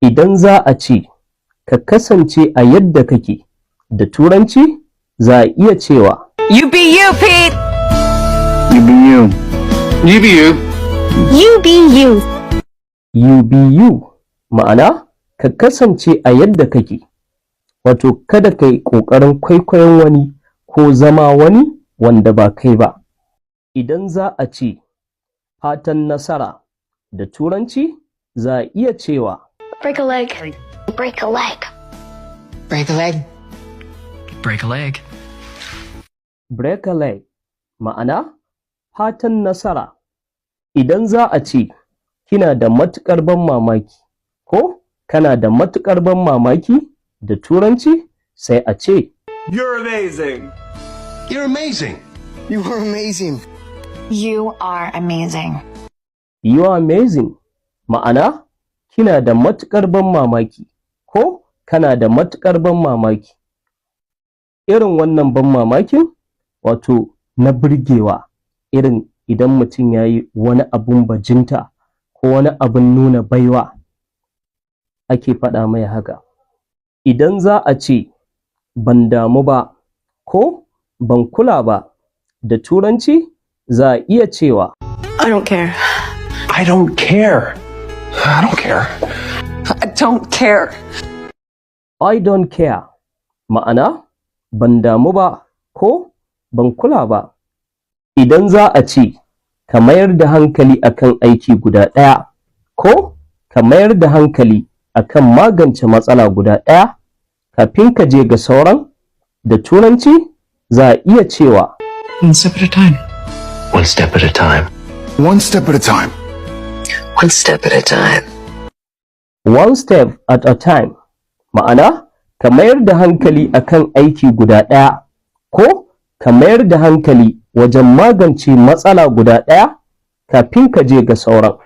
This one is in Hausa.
Idan za a ce ka kasance a yadda kake da Turanci za a iya cewa You be you, Pete! You be you. You be you. You be you. you be you, ma'ana ka kasance a yadda kake, wato kada ka yi ƙoƙarin kwaikwayon wani ko zama wani wanda ba kai ba. Idan za a ce fatan nasara da Turanci za a iya cewa Break a leg. Break a leg. Break a leg. Break a leg. break a leg, ma'ana fatan nasara. Idan za a ce kina da matuƙar ban mamaki ko kana da matuƙar ban mamaki da Turanci sai a ce You're amazing. You're amazing. You are amazing. You are amazing. you are amazing, ma'ana kina da matuƙar ban mamaki ko kana da matuƙar ban mamaki. Irin wannan ban mamakin wato na burgewa, irin idan mutum ya yi wani abun bajinta ko wani abun nuna baiwa ake faɗa mai haka. Idan za a ce ban damu ba ko ban kula ba da Turanci za a iya cewa I don't care. I don't care. I don't care. I don't care. I don't care, ma'ana ban damu ba ko ban kula ba. Idan za a ce ka mayar da hankali akan aiki guda ɗaya ko ka mayar da hankali akan magance matsala guda ɗaya kafin ka je ga sauran da Turanci za a iya cewa One step at a time. One step at a time. One step at a time. One step at a time. one step at a time, ma'ana ka mayar da hankali akan aiki guda ɗaya ko ka mayar da hankali wajen magance matsala guda ɗaya kafin ka je ga sauran.